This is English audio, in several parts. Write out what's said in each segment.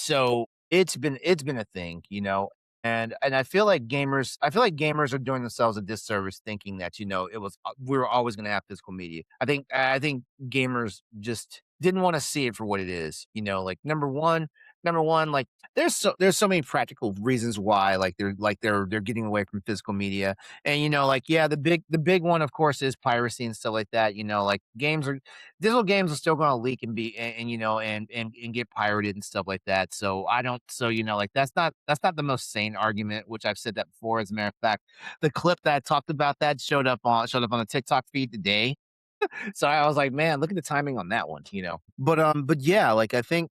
So it's been a thing, and I feel like gamers are doing themselves a disservice thinking that, it was we were always gonna have physical media. I think gamers just didn't wanna see it for what it is, like, number one, like, there's so many practical reasons why, like, they're getting away from physical media, and, like, yeah, the big one, of course, is piracy and stuff like that, like, digital games are still gonna leak and be and, and get pirated and stuff like that. So I don't so, like, that's not the most sane argument, which I've said that before. As a matter of fact, the clip that I talked about that showed up on the TikTok feed today. So I was like, man, look at the timing on that one. But yeah, like I think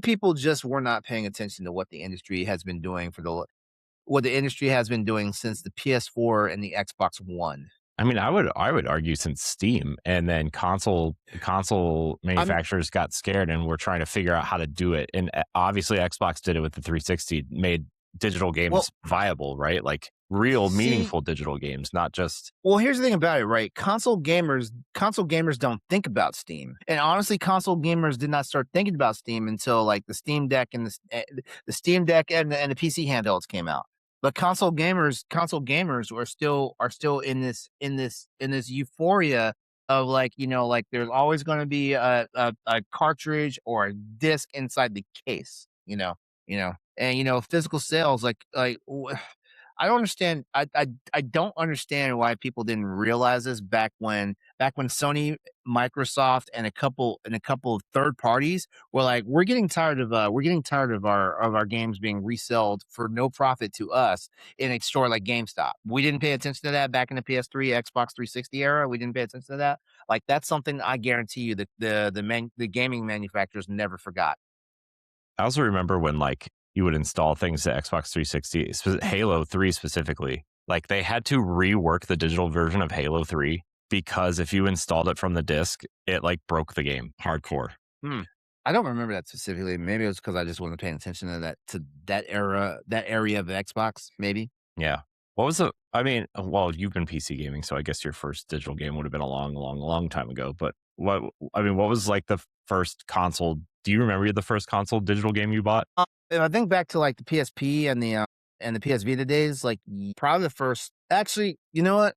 people just were not paying attention to what the industry has been doing what the industry has been doing since the PS4 and the Xbox One. I mean, I would argue since Steam and then console I'm manufacturers got scared and were trying to figure out how to do it. And obviously Xbox did it with the 360, made digital well, games viable, right? Like real see, meaningful digital games, not just Well, here's the thing about it, right? Console gamers don't think about Steam. And honestly, console gamers did not start thinking about Steam until like the Steam Deck and the Steam Deck and the PC handhelds came out. But console gamers are still in this euphoria of, like, like, there's always going to be a cartridge or a disc inside the case, and physical sales, I don't understand. I don't understand why people didn't realize this back when Sony, Microsoft, and a couple of third parties were like, we're getting tired of our games being resold for no profit to us in a store like GameStop. We didn't pay attention to that back in the PS3, Xbox 360 era. We didn't pay attention to that. Like, that's something I guarantee you that the gaming manufacturers never forgot. I also remember when like you would install things to Xbox 360, Halo 3 specifically. Like they had to rework the digital version of Halo 3 because if you installed it from the disc, it like broke the game hardcore. Hmm. I don't remember that specifically. Maybe it was because I just wasn't paying attention to that era, that area of the Xbox. Maybe. Yeah. What was the I mean, well, you've been PC gaming, so I guess your first digital game would have been a long, long, long time ago. But what was like the first console? Do you remember the first console digital game you bought? If I think back to like the PSP and the PS Vita days, like, probably the first. Actually, you know what?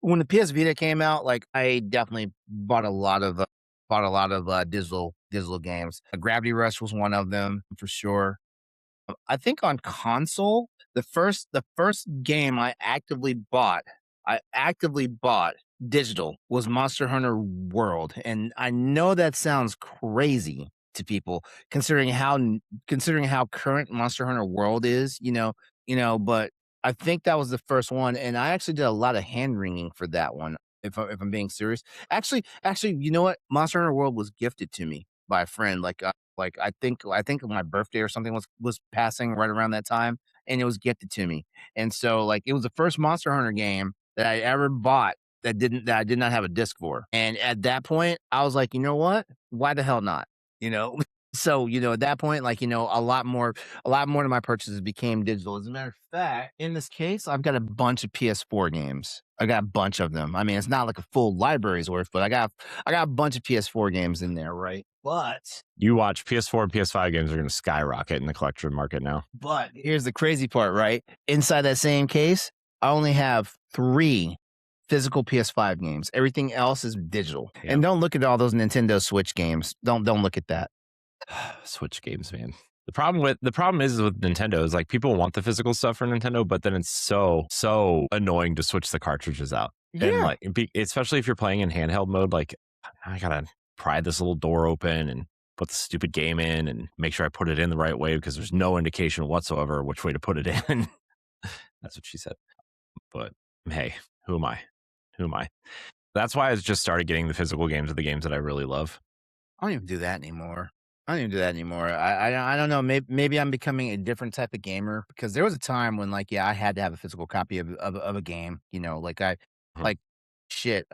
When the PS Vita came out, like, I definitely bought a lot of digital games. Gravity Rush was one of them for sure. I think on console, the first game I actively bought digital was Monster Hunter World, and I know that sounds crazy to people considering how current Monster Hunter World is, but I think that was the first one, and I actually did a lot of hand wringing for that one. If I'm being serious, actually, you know what? Monster Hunter World was gifted to me by a friend. Like, I think my birthday or something was passing right around that time, and it was gifted to me. And so, like, it was the first Monster Hunter game that I ever bought that I did not have a disc for. And at that point, I was like, you know what? Why the hell not? You know. So, at that point, like, a lot more of my purchases became digital. As a matter of fact, in this case, I've got a bunch of PS4 games. I got a bunch of them. I mean, it's not like a full library's worth, but I got a bunch of PS4 games in there, right? You watch PS4 and PS5 games are going to skyrocket in the collector market now. But here's the crazy part, right? Inside that same case, I only have 3 physical PS5 games. Everything else is digital. Yeah. And don't look at all those Nintendo Switch games. Don't look at that. Switch games, man. The problem is with Nintendo is like people want the physical stuff for Nintendo, but then it's so annoying to switch the cartridges out. And Yeah. like especially if you're playing in handheld mode, like I gotta pry this little door open and put the stupid game in and make sure I put it in the right way because there's no indication whatsoever which way to put it in. That's what she said. But hey, who am I? Who am I? That's why I just started getting the physical games of the games that I really love. I don't even do that anymore. I don't know. Maybe I'm becoming a different type of gamer because there was a time when, like, yeah, I had to have a physical copy of a game. Like, Mhm. like shit.